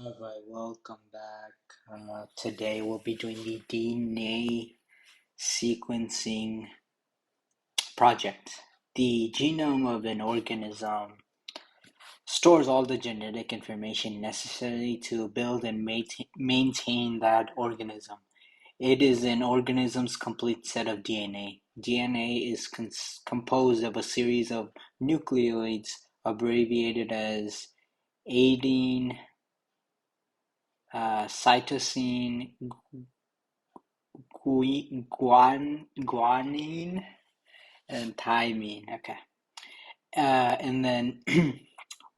All right, welcome back. Today we'll be doing the DNA sequencing project. The genome of an organism stores all the genetic information necessary to build and maintain that organism. It is an organism's complete set of DNA. DNA is composed of a series of nucleoids abbreviated as adenine, cytosine, guanine, and thymine. Okay. And then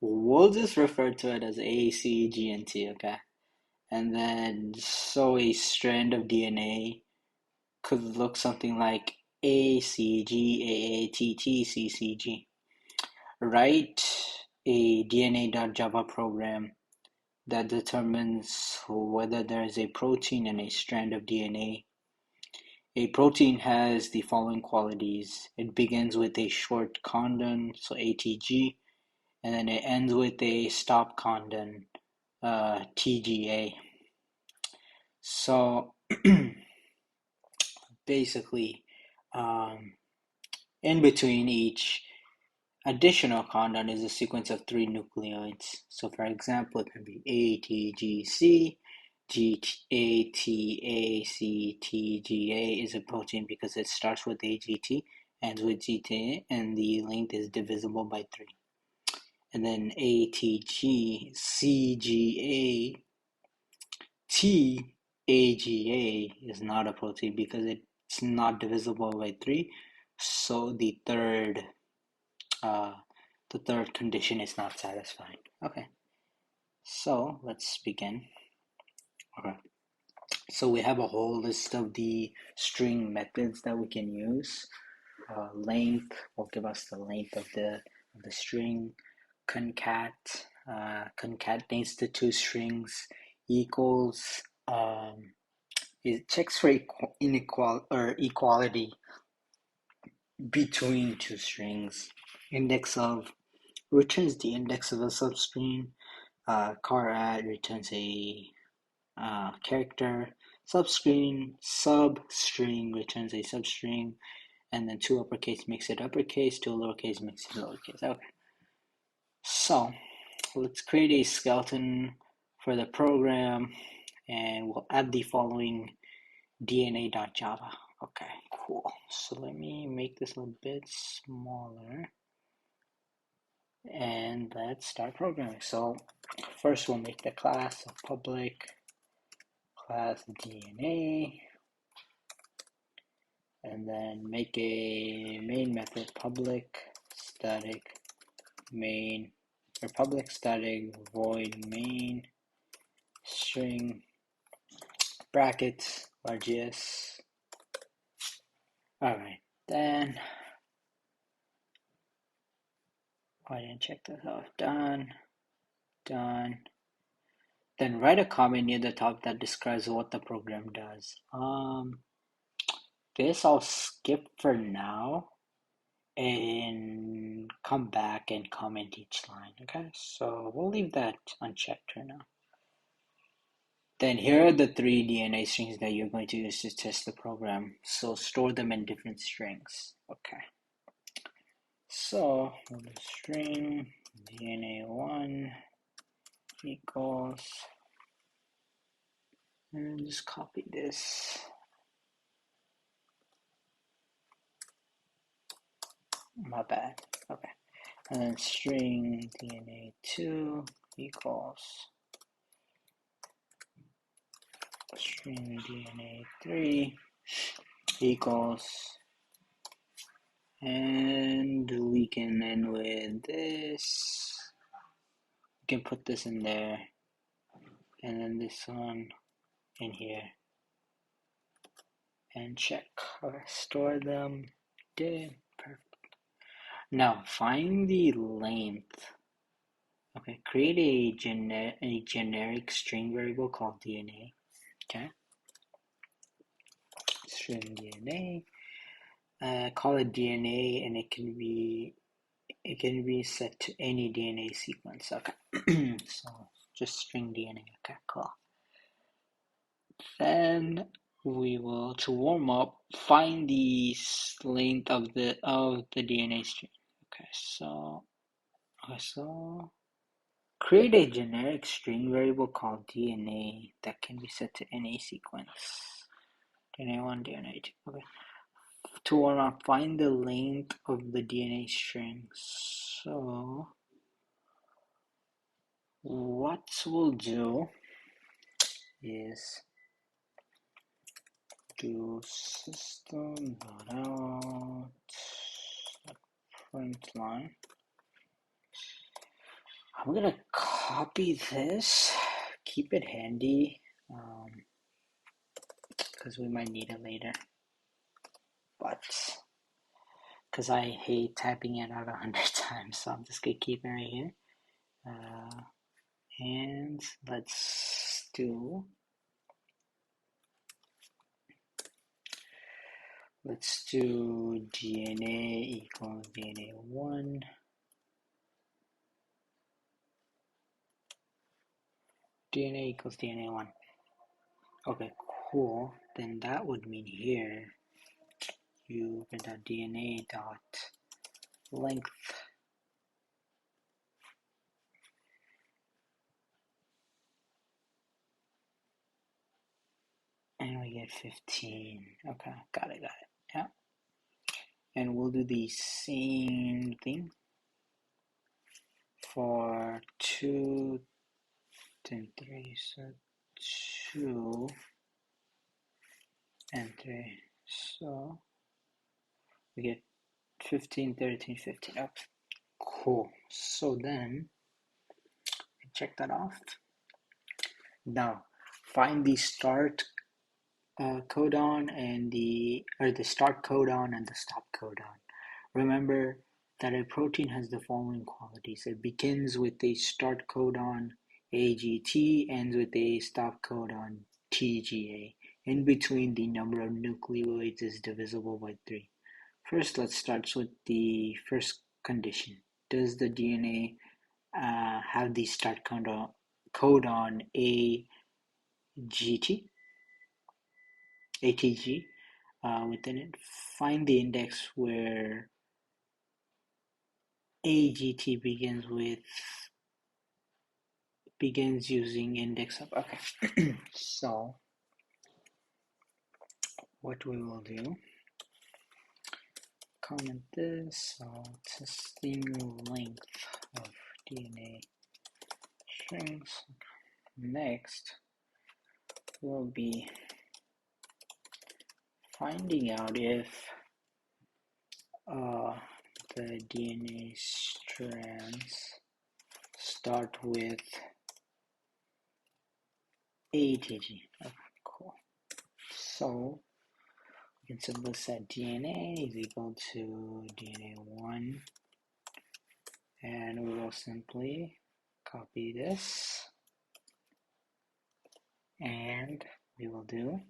we'll just refer to it as A, C, G, and T. Okay. And then so a strand of DNA could look something like A, C, G, A, A, T, T, C, C, G. Write a DNA.java program that determines whether there is a protein in a strand of DNA. A protein has the following qualities. It begins with a short codon, so ATG, and then it ends with a stop codon, TGA. So basically, in between each additional codon is a sequence of 3 nucleoids. So for example, it can be ATGC, GATACTGA is a protein because it starts with AGT, ends with GT, and the length is divisible by 3. And then ATGCGA TAGA is not a protein because it's not divisible by 3. So the third condition is not satisfied. Okay, so let's begin. Okay, so we have a whole list of the string methods that we can use. Length will give us the length of the string. Concatenates the two strings. Equals. It checks for equality between two strings. Index of returns the index of a substring. Char add returns a character. Substring returns a substring, and then 2 uppercase makes it uppercase, 2 lowercase makes it lowercase. Okay. So let's create a skeleton for the program, and we'll add the following DNA.java. Okay, cool. So let me make this a bit smaller. And let's start programming. So first we'll make the class a public class DNA, and then make a main method public static main, or public static void main string brackets RGS. Alright, then I didn't check this off. Done. Then write a comment near the top that describes what the program does. This I'll skip for now and come back and comment each line. Okay, so we'll leave that unchecked for now. Then here are the 3 DNA strings that you're going to use to test the program. So store them in different strings. Okay. So the string DNA1 equals, and just copy this. My bad. Okay. And then string DNA2 equals string DNA3 equals, and we can end with this. We can put this in there, and then this one in here, and check. Okay, store them. Did perfect. Now find the length. Okay, create a generic string variable called DNA. Okay, string DNA. Call it DNA, and it can be set to any DNA sequence. Okay, so just string DNA. Okay, cool. Then we will, to warm up, find the length of the DNA string. Okay, so create a generic string variable called DNA that can be set to any sequence. DNA1, DNA2. Okay. To warm up, find the length of the DNA string. So what we'll do is do system.out print line. I'm gonna copy this, keep it handy, because we might need it later. But because I hate typing it out 100 times, so I'm just gonna keep it right here. And let's do DNA equals DNA1. DNA equals DNA1. Okay, cool. Then that would mean here you print out DNA dot length. And we get 15. Okay, got it. Yeah. And we'll do the same thing for 2 and 3. So 2 and 3. So we get 15, 13, 15. Okay, cool. So then check that off. Now find the start codon and the start codon and the stop codon. Remember that a protein has the following qualities. It begins with a start codon AGT, ends with a stop codon TGA. In between, the number of nucleoids is divisible by 3. First, let's start with the first condition. Does the DNA have the start codon ATG within it? Find the index where AGT begins using index of. Okay. So what we will do, comment this, so testing length of DNA strings. Next will be finding out if the DNA strands start with ATG. Okay, cool. So we can simply set DNA is equal to DNA1, and we will simply copy this, and we will do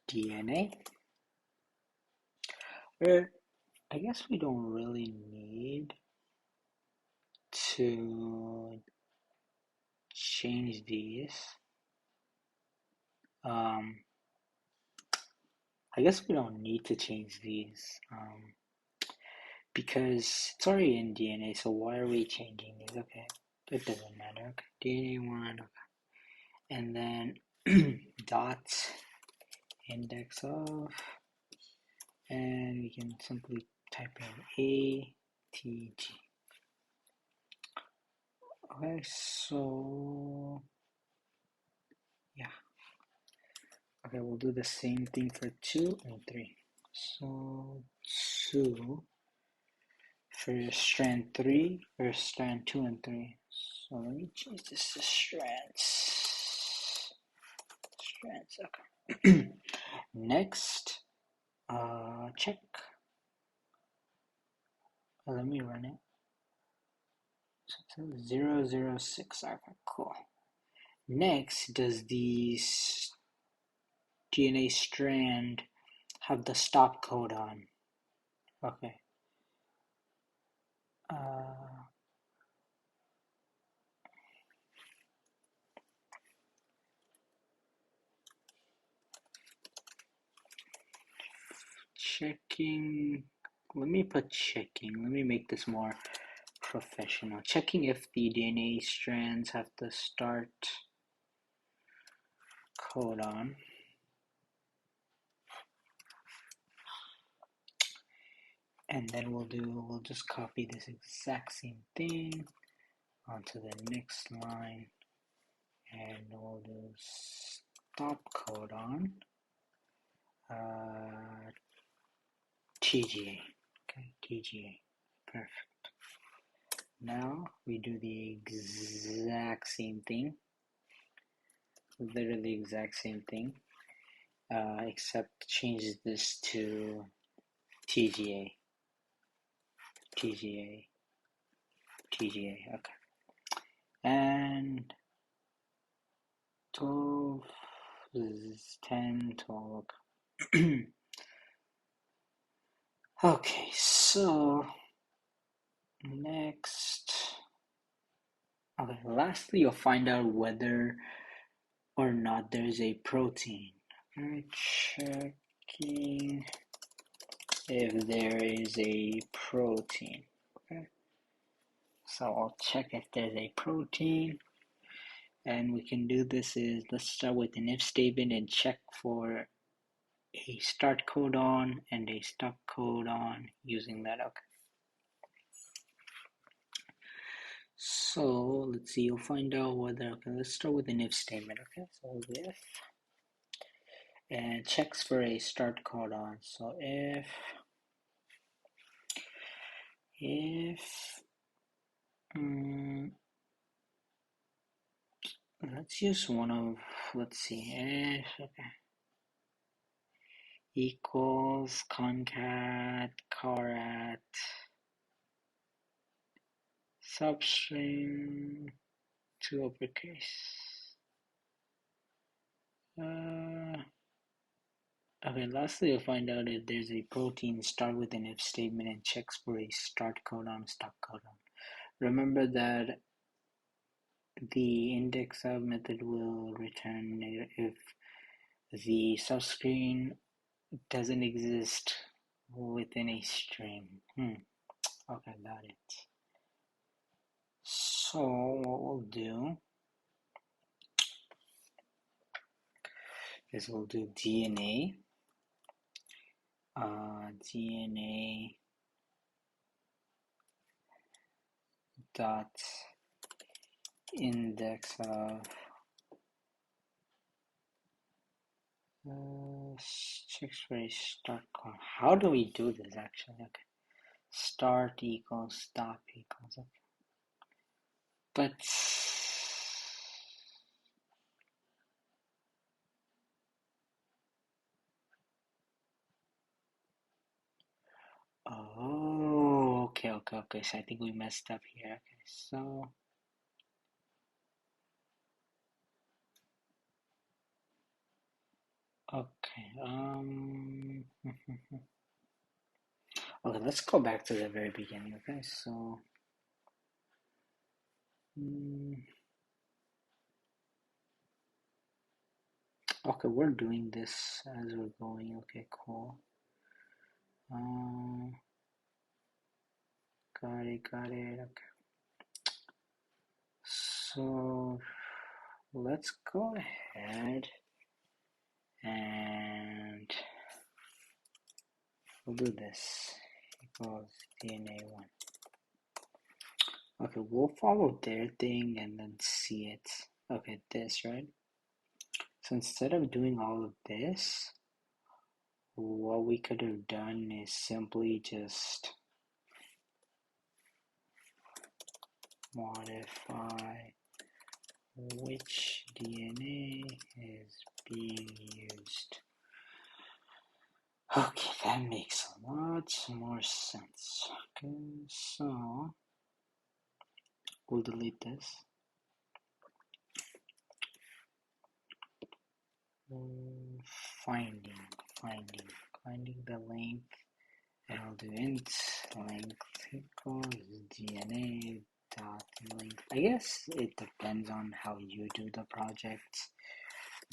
DNA. I guess we don't really need to change these. I guess we don't need to change these because it's already in DNA, so why are we changing these? Okay, it doesn't matter. Okay, DNA1, okay. And then dot index of, and we can simply type in ATG. Okay, so yeah. Okay, we'll do the same thing for 2 and 3. So 2 for strand 3 or strand 2 and 3. So let me change this to strands. Okay. Next, check. Let me run it. So 006. Okay, cool. Next, does the DNA strand have the stop codon? Okay. checking. Let me put checking. Let me make this more professional. Checking if the DNA strands have the start codon. And then we'll just copy this exact same thing onto the next line, and we'll do stop codon TGA. Okay, TGA. Perfect. Now we do the exact same thing, literally the exact same thing, except change this to TGA. TGA. TGA. Okay. And 12 is 10, 12. Okay, so next, okay, lastly, you'll find out whether or not there's a protein. Okay, checking if there is a protein. Okay, so I'll check if there's a protein, and we can do this is, let's start with an if statement and check for a start codon and a stop codon using that. Okay. So let's see, you'll find out whether, okay, let's start with an if statement. Okay, so if, and checks for a start codon. So if let's use one of, let's see, if, okay, equals concat caret substring to uppercase. Okay, lastly, you'll find out if there's a protein, start with an if statement and checks for a start codon, stop codon. Remember that the index of method will return if the substring doesn't exist within a string. Okay, got it. So what we'll do is we'll do DNA dot index of checks for a start codon. How do we do this actually? Okay, start equals stop equals. Okay, but oh, okay. So I think we messed up here. Okay, so okay, okay, let's go back to the very beginning. Okay, so okay, we're doing this as we're going. Okay, cool. Got it. Okay, so let's go ahead and we'll do this equals DNA1. Okay, we'll follow their thing and then see it. Okay, this, right? So instead of doing all of this, what we could have done is simply just modify which DNA is being used. Okay, that makes a lot more sense. Okay, so we'll delete this. Finding the length, and I'll do int length equals DNA dot length. I guess it depends on how you do the project,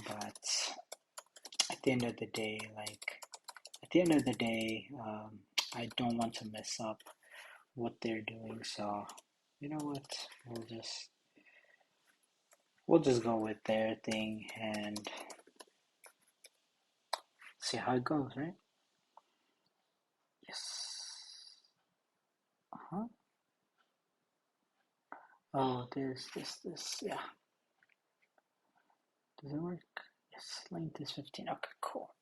but at the end of the day, like, I the end of the day, I don't want to mess up what they're doing. So, you know what? We'll just go with their thing and see how it goes, right? Yes. Uh-huh. Oh, this. Yeah. Does it work? Yes. Length is 15. Okay, cool.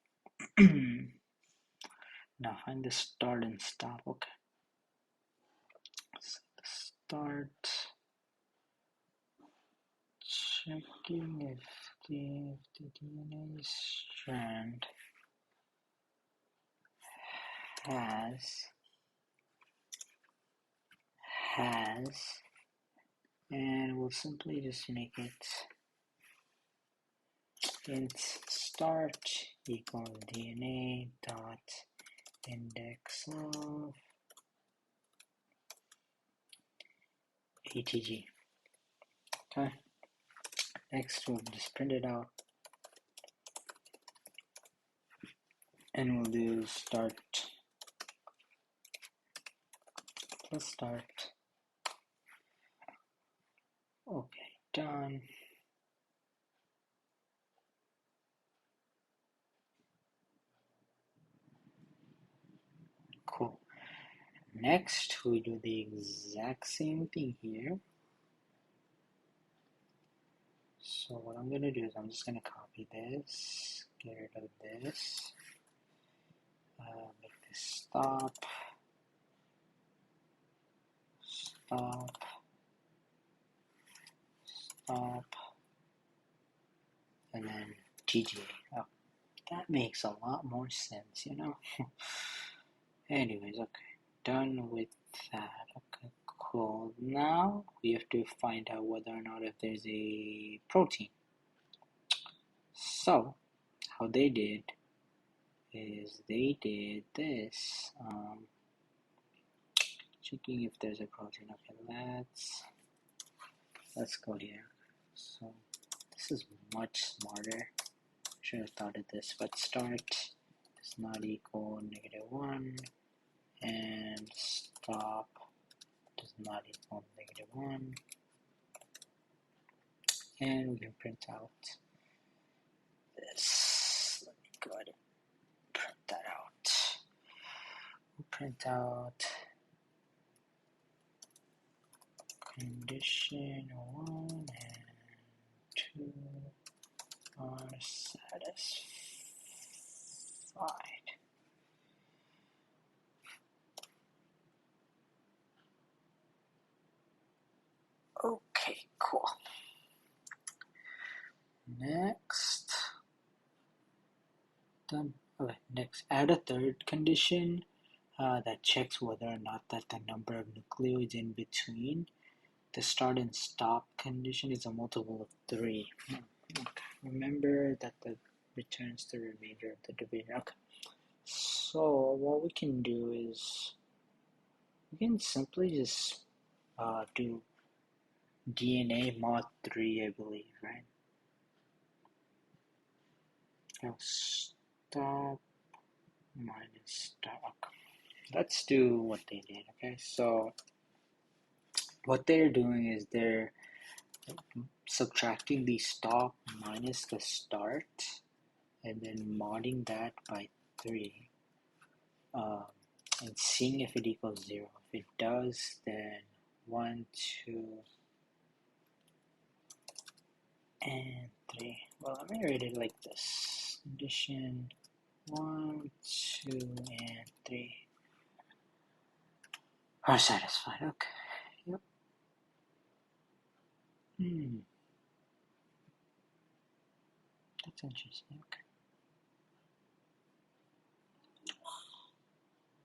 Now find the start and stop. Okay. So the start. Checking if the DNA strand has, and we'll simply just make it int start equal DNA dot index of ATG. Okay. Next, we'll just print it out, and we'll do start plus start. Okay, done. Cool. Next, we do the exact same thing here. So what I'm going to do is I'm just going to copy this, get rid of this, make this stop, stop, stop, and then TGA. Oh, that makes a lot more sense, you know? Anyways, okay, done with that. Okay, cool. Now we have to find out whether or not if there's a protein. So, how they did is they did this. Checking if there's a protein. Okay, let's go here. So this is much smarter. Should have thought of this, but start does not equal -1 and stop does not equal -1, and we can print out this. Let me go ahead and print that out. We'll print out condition 1 and 2 are satisfied. Okay, cool. Next, done. Okay, next, add a third condition that checks whether or not that the number of nucleoids in between the start and stop condition is a multiple of 3. Okay. Remember that the returns the remainder of the division. Okay. So what we can do is we can simply just do DNA mod 3, I believe, right? Now stop minus stop. Okay. Let's do what they did. Okay, so what they're doing is they're subtracting the stop minus the start and then modding that by 3 and seeing if it equals 0. If it does, then 1, 2, and 3. Well, let me write it like this. Condition 1, 2, and 3 are satisfied. Okay. Yep. That's interesting. Okay.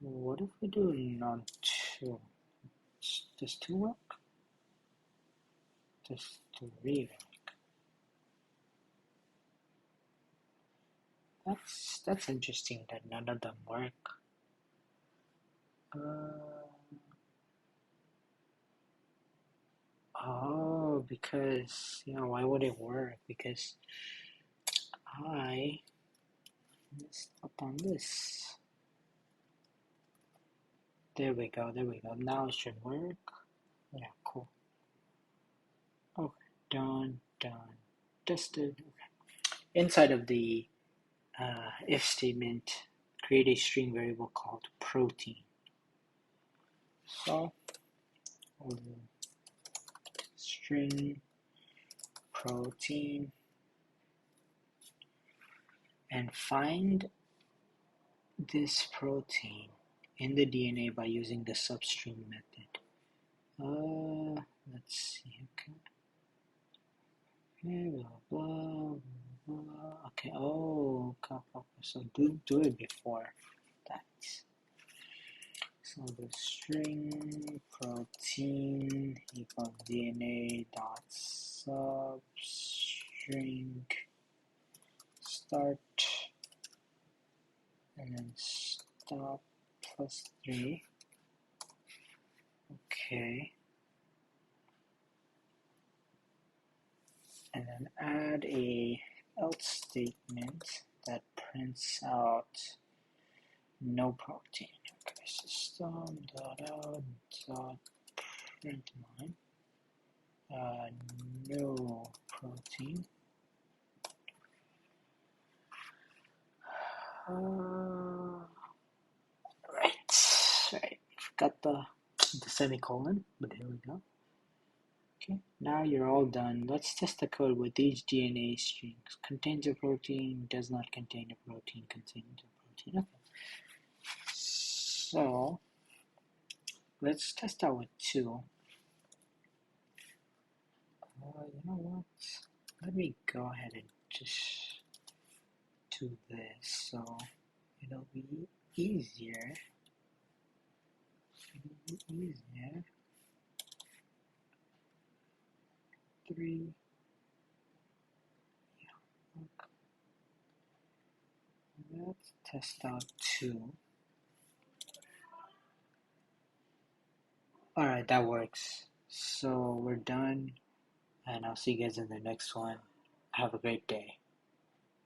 What if we do non-2? Does 2 work? Does 3 work? That's interesting that none of them work. Oh, because, why would it work? Because I messed up on this. There we go. There we go. Now it should work. Yeah, cool. Okay, done, done, tested. Okay. Inside of the if statement, create a string variable called protein. So, string protein, and find this protein in the DNA by using the substring method. Let's see. Okay. Okay, blah, blah, blah. Okay. Oh, so do it before that. So the string protein equals DNA dot substring start and then stop +3. Okay. And then add a else statement that prints out no protein. Okay, system.out.println no protein. Right. Forgot the semicolon, but here we go. Okay, now you're all done. Let's test the code with these DNA strings. Contains a protein, does not contain a protein, contains a protein. Okay. So let's test out with 2. You know what? Let me go ahead and just do this so it'll be easier. 3. Yeah. Let's test out 2. Alright, that works. So we're done, and I'll see you guys in the next one. Have a great day.